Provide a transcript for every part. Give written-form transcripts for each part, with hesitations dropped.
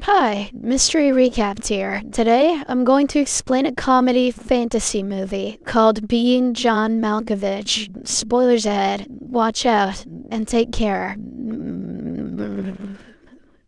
Hi, Mystery Recapped here. Today, I'm going to explain a comedy fantasy movie called Being John Malkovich. Spoilers ahead. Watch out and take care.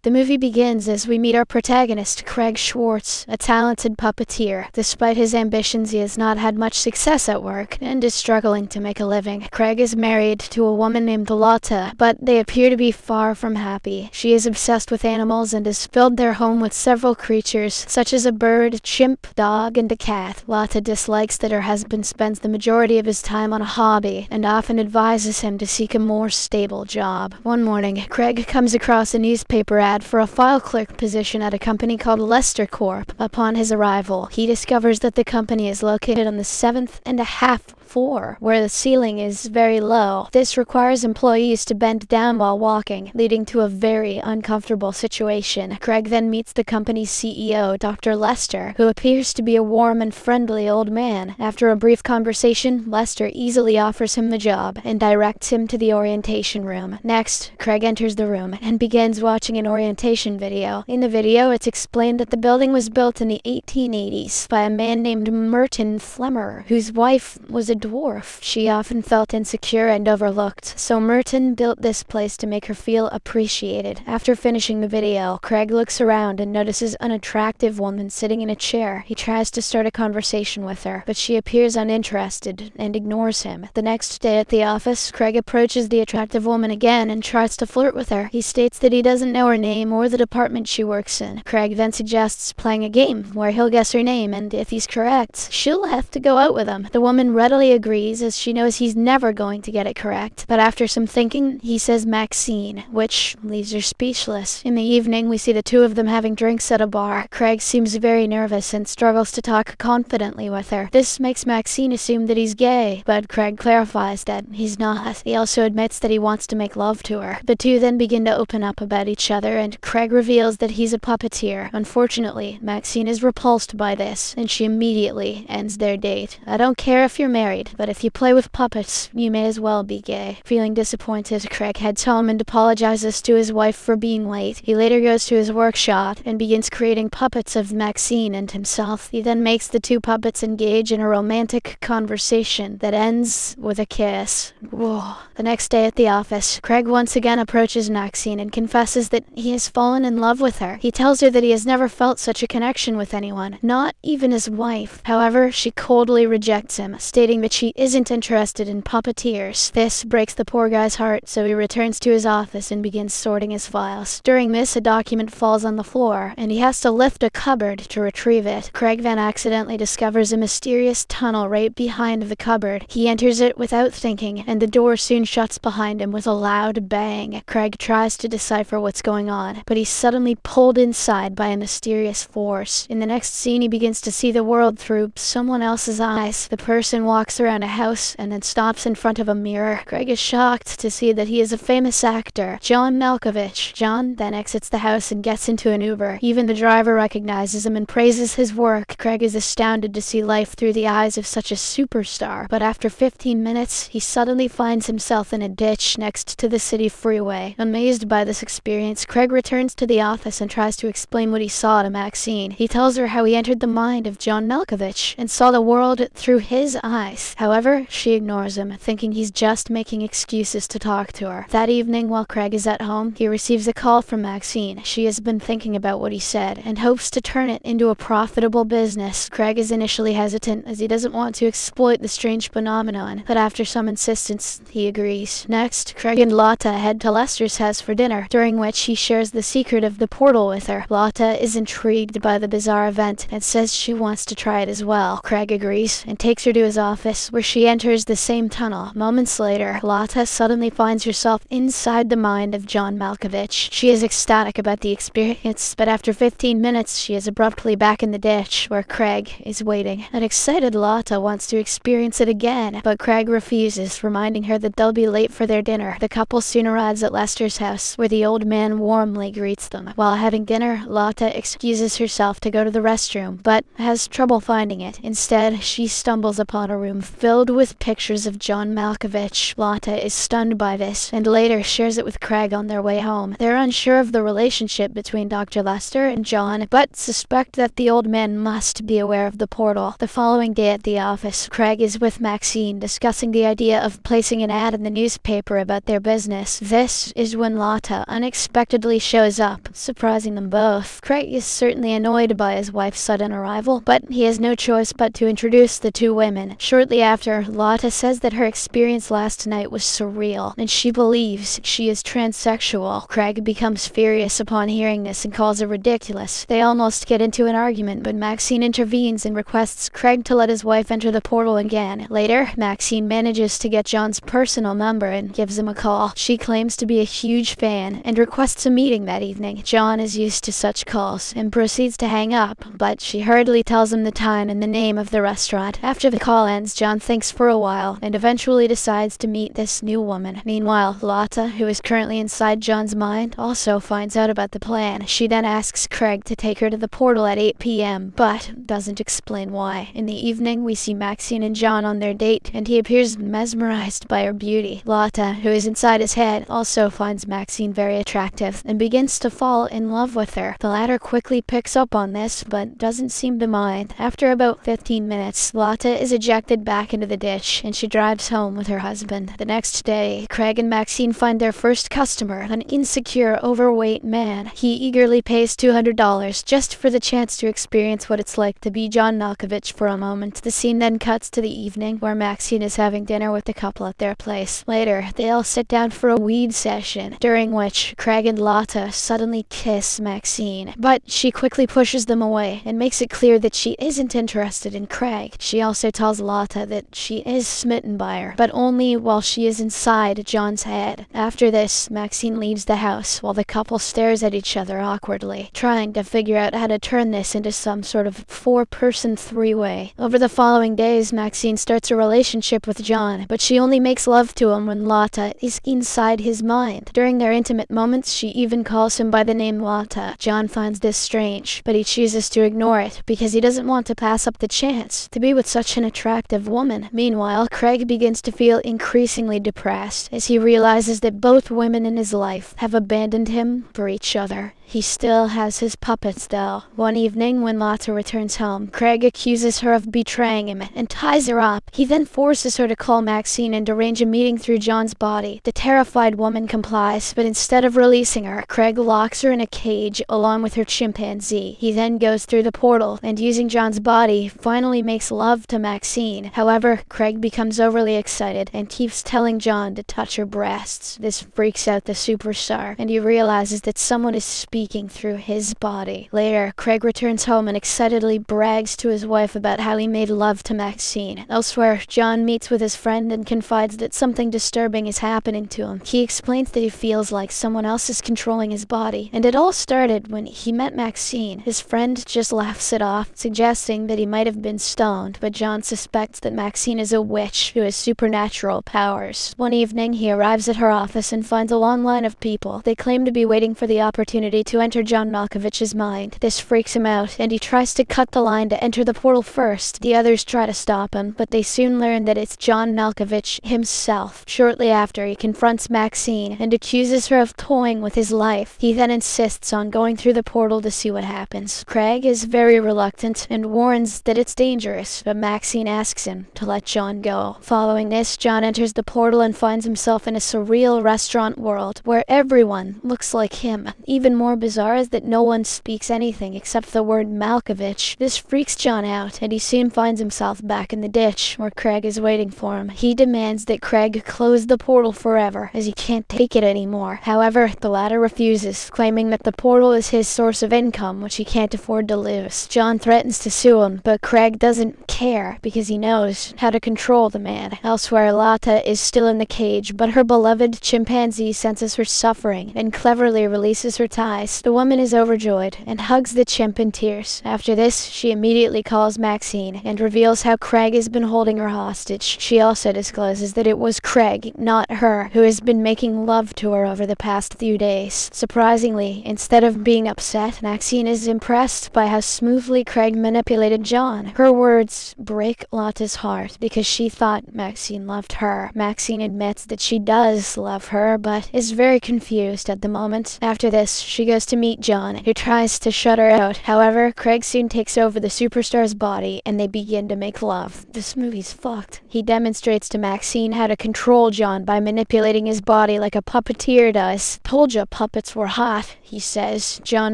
The movie begins as we meet our protagonist, Craig Schwartz, a talented puppeteer. Despite his ambitions, he has not had much success at work and is struggling to make a living. Craig is married to a woman named Lotta, but they appear to be far from happy. She is obsessed with animals and has filled their home with several creatures, such as a bird, chimp, dog, and a cat. Lotta dislikes that her husband spends the majority of his time on a hobby and often advises him to seek a more stable job. One morning, Craig comes across a newspaper ad for a file clerk position at a company called Lester Corp. Upon his arrival, he discovers that the company is located on the 7th and a half floor, where the ceiling is very low. This requires employees to bend down while walking, leading to a very uncomfortable situation. Craig then meets the company's CEO, Dr. Lester, who appears to be a warm and friendly old man. After a brief conversation, Lester easily offers him the job and directs him to the orientation room. Next, Craig enters the room and begins watching an orientation video. In the video, it's explained that the building was built in the 1880s by a man named Merton Flemmer, whose wife was a dwarf. She often felt insecure and overlooked, so Merton built this place to make her feel appreciated. After finishing the video, Craig looks around and notices an attractive woman sitting in a chair. He tries to start a conversation with her, but she appears uninterested and ignores him. The next day at the office, Craig approaches the attractive woman again and tries to flirt with her. He states that he doesn't know her name or the department she works in. Craig then suggests playing a game where he'll guess her name, and if he's correct, she'll have to go out with him. The woman readily agrees, as she knows he's never going to get it correct, but after some thinking, he says Maxine, which leaves her speechless. In the evening, we see the two of them having drinks at a bar. Craig seems very nervous and struggles to talk confidently with her. This makes Maxine assume that he's gay, but Craig clarifies that he's not. He also admits that he wants to make love to her. The two then begin to open up about each other, and Craig reveals that he's a puppeteer. Unfortunately, Maxine is repulsed by this, and she immediately ends their date. I don't care if you're married, but if you play with puppets, you may as well be gay. Feeling disappointed, Craig heads home and apologizes to his wife for being late. He later goes to his workshop and begins creating puppets of Maxine and himself. He then makes the two puppets engage in a romantic conversation that ends with a kiss. Whoa. The next day at the office, Craig once again approaches Maxine and confesses that he has fallen in love with her. He tells her that he has never felt such a connection with anyone, not even his wife. However, she coldly rejects him, stating that she isn't interested in puppeteers. This breaks the poor guy's heart, so he returns to his office and begins sorting his files. During this, a document falls on the floor, and he has to lift a cupboard to retrieve it. Craig then accidentally discovers a mysterious tunnel right behind the cupboard. He enters it without thinking, and the door soon shuts behind him with a loud bang. Craig tries to decipher what's going on, but he's suddenly pulled inside by a mysterious force. In the next scene, he begins to see the world through someone else's eyes. The person walks around a house and then stops in front of a mirror. Craig is shocked to see that he is a famous actor, John Malkovich. John then exits the house and gets into an Uber. Even the driver recognizes him and praises his work. Craig is astounded to see life through the eyes of such a superstar, but after 15 minutes, he suddenly finds himself in a ditch next to the city freeway. Amazed by this experience, Craig returns to the office and tries to explain what he saw to Maxine. He tells her how he entered the mind of John Malkovich and saw the world through his eyes. However, she ignores him, thinking he's just making excuses to talk to her. That evening, while Craig is at home, he receives a call from Maxine. She has been thinking about what he said and hopes to turn it into a profitable business. Craig is initially hesitant, as he doesn't want to exploit the strange phenomenon, but after some insistence, he agrees. Next, Craig and Lotta head to Lester's house for dinner, during which he shares the secret of the portal with her. Lotta is intrigued by the bizarre event and says she wants to try it as well. Craig agrees and takes her to his office, where she enters the same tunnel. Moments later, Lotta suddenly finds herself inside the mind of John Malkovich. She is ecstatic about the experience, but after 15 minutes, she is abruptly back in the ditch, where Craig is waiting. An excited Lotta wants to experience it again, but Craig refuses, reminding her that they'll be late for their dinner. The couple soon arrives at Lester's house, where the old man warmly greets them. While having dinner, Lotta excuses herself to go to the restroom, but has trouble finding it. Instead, she stumbles upon a room room filled with pictures of John Malkovich. Lotta is stunned by this, and later shares it with Craig on their way home. They're unsure of the relationship between Dr. Lester and John, but suspect that the old man must be aware of the portal. The following day at the office, Craig is with Maxine discussing the idea of placing an ad in the newspaper about their business. This is when Lotta unexpectedly shows up, surprising them both. Craig is certainly annoyed by his wife's sudden arrival, but he has no choice but to introduce the two women. Shortly after, Lotta says that her experience last night was surreal, and she believes she is transsexual. Craig becomes furious upon hearing this and calls her ridiculous. They almost get into an argument, but Maxine intervenes and requests Craig to let his wife enter the portal again. Later, Maxine manages to get John's personal number and gives him a call. She claims to be a huge fan and requests a meeting that evening. John is used to such calls and proceeds to hang up, but she hurriedly tells him the time and the name of the restaurant. After the call ends, John thinks for a while and eventually decides to meet this new woman. Meanwhile, Lotta, who is currently inside John's mind, also finds out about the plan. She then asks Craig to take her to the portal at 8 p.m., but doesn't explain why. In the evening, we see Maxine and John on their date, and he appears mesmerized by her beauty. Lotta, who is inside his head, also finds Maxine very attractive and begins to fall in love with her. The latter quickly picks up on this, but doesn't seem to mind. After about 15 minutes, Lotta is ejected back into the ditch, and she drives home with her husband. The next day, Craig and Maxine find their first customer, an insecure, overweight man. He eagerly pays $200 just for the chance to experience what it's like to be John Malkovich for a moment. The scene then cuts to the evening, where Maxine is having dinner with the couple at their place. Later, they all sit down for a weed session, during which Craig and Lotta suddenly kiss Maxine, but she quickly pushes them away and makes it clear that she isn't interested in Craig. She also tells Lotta that she is smitten by her, but only while she is inside John's head. After this, Maxine leaves the house while the couple stares at each other awkwardly, trying to figure out how to turn this into some sort of four-person three-way. Over the following days, Maxine starts a relationship with John, but she only makes love to him when Lotta is inside his mind. During their intimate moments, she even calls him by the name Lotta. John finds this strange, but he chooses to ignore it because he doesn't want to pass up the chance to be with such an attractive woman. Meanwhile, Craig begins to feel increasingly depressed as he realizes that both women in his life have abandoned him for each other. He still has his puppets, though. One evening, when Lotta returns home, Craig accuses her of betraying him and ties her up. He then forces her to call Maxine and arrange a meeting through John's body. The terrified woman complies, but instead of releasing her, Craig locks her in a cage along with her chimpanzee. He then goes through the portal and, using John's body, finally makes love to Maxine. However, Craig becomes overly excited and keeps telling John to touch her breasts. This freaks out the superstar, and he realizes that someone is speaking through his body. Later, Craig returns home and excitedly brags to his wife about how he made love to Maxine. Elsewhere, John meets with his friend and confides that something disturbing is happening to him. He explains that he feels like someone else is controlling his body, and it all started when he met Maxine. His friend just laughs it off, suggesting that he might have been stoned, but John suspects that Maxine is a witch who has supernatural powers. One evening, he arrives at her office and finds a long line of people. They claim to be waiting for the opportunity to enter John Malkovich's mind. This freaks him out, and he tries to cut the line to enter the portal first. The others try to stop him, but they soon learn that it's John Malkovich himself. Shortly after, he confronts Maxine and accuses her of toying with his life. He then insists on going through the portal to see what happens. Craig is very reluctant and warns that it's dangerous, but Maxine asks him to let John go. Following this, John enters the portal and finds himself in a surreal restaurant world where everyone looks like him. Even more bizarre is that no one speaks anything except the word Malkovich. This freaks John out, and he soon finds himself back in the ditch where Craig is waiting for him. He demands that Craig close the portal forever, as he can't take it anymore. However, the latter refuses, claiming that the portal is his source of income, which he can't afford to lose. John threatens to sue him, but Craig doesn't care because he knows how to control the man. Elsewhere, Lotta is still in the cage, but her beloved chimpanzee senses her suffering and cleverly releases her ties eyes. The woman is overjoyed and hugs the chimp in tears. After this, she immediately calls Maxine and reveals how Craig has been holding her hostage. She also discloses that it was Craig, not her, who has been making love to her over the past few days. Surprisingly, instead of being upset, Maxine is impressed by how smoothly Craig manipulated John. Her words break Lotta's heart because she thought Maxine loved her. Maxine admits that she does love her, but is very confused at the moment. After this, she goes to meet John, who tries to shut her out. However, Craig soon takes over the superstar's body and they begin to make love. This movie's fucked. He demonstrates to Maxine how to control John by manipulating his body like a puppeteer does. Told ya puppets were hot, he says. John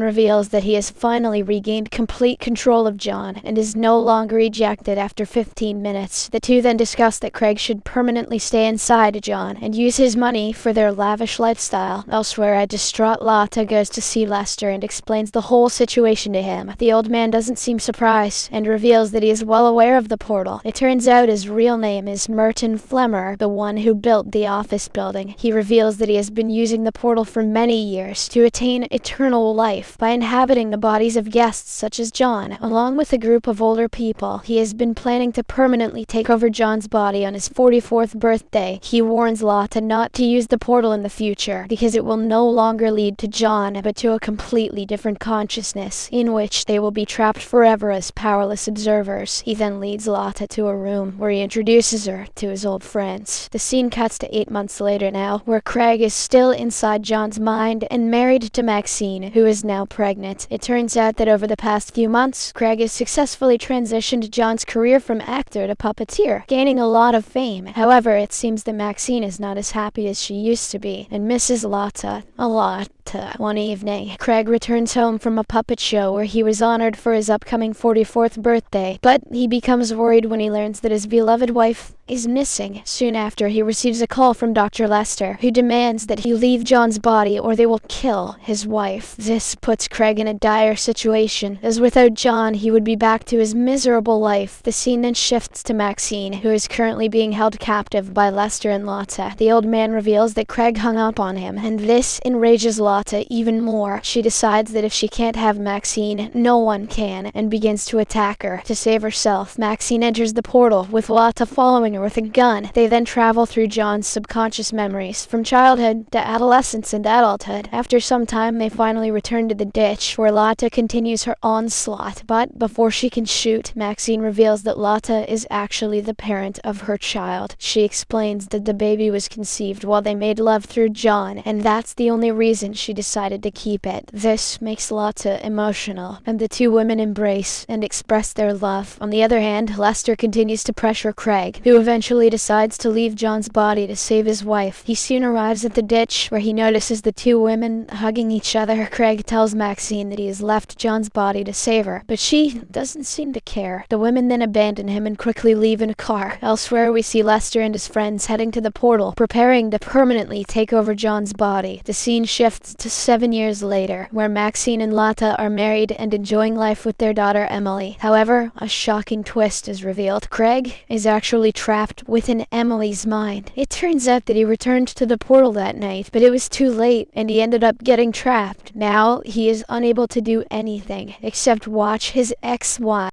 reveals that he has finally regained complete control of John and is no longer ejected after 15 minutes. The two then discuss that Craig should permanently stay inside John and use his money for their lavish lifestyle. Elsewhere, a distraught Lotta goes to see Lester and explains the whole situation to him. The old man doesn't seem surprised and reveals that he is well aware of the portal. It turns out his real name is Merton Flemmer, the one who built the office building. He reveals that he has been using the portal for many years to attain eternal life by inhabiting the bodies of guests such as John. Along with a group of older people, he has been planning to permanently take over John's body on his 44th birthday. He warns Lotta not to use the portal in the future because it will no longer lead to John but to a completely different consciousness in which they will be trapped forever as powerless observers. He then leads Lotta to a room where he introduces her to his old friends. The scene cuts to 8 months later now, where Craig is still inside John's mind and married to Maxine, who is now pregnant. It turns out that over the past few months, Craig has successfully transitioned John's career from actor to puppeteer, gaining a lot of fame. However, it seems that Maxine is not as happy as she used to be and misses Lotta a lot. One evening, Craig returns home from a puppet show where he was honored for his upcoming 44th birthday, but he becomes worried when he learns that his beloved wife is missing. Soon after, he receives a call from Dr. Lester, who demands that he leave John's body or they will kill his wife. This puts Craig in a dire situation, as without John, he would be back to his miserable life. The scene then shifts to Maxine, who is currently being held captive by Lester and Lotta. The old man reveals that Craig hung up on him, and this enrages Lotta even more. She decides that if she can't have Maxine, no one can, and begins to attack her. To save herself, Maxine enters the portal, with Lotta following her with a gun. They then travel through John's subconscious memories, from childhood to adolescence and adulthood. After some time, they finally return to the ditch, where Lotta continues her onslaught, but before she can shoot, Maxine reveals that Lotta is actually the parent of her child. She explains that the baby was conceived while they made love through John, and that's the only reason she decided to keep it. This makes Lotta emotional, and the two women embrace and express their love. On the other hand, Lester continues to pressure Craig, who eventually decides to leave John's body to save his wife. He soon arrives at the ditch, where he notices the two women hugging each other. Craig tells Maxine that he has left John's body to save her, but she doesn't seem to care. The women then abandon him and quickly leave in a car. Elsewhere, we see Lester and his friends heading to the portal, preparing to permanently take over John's body. The scene shifts to 7 years later, where Maxine and Lotta are married and enjoying life with their daughter Emily. However, a shocking twist is revealed. Craig is actually trapped within Emily's mind. It turns out that he returned to the portal that night, but it was too late and he ended up getting trapped. Now, he is unable to do anything except watch his ex-wife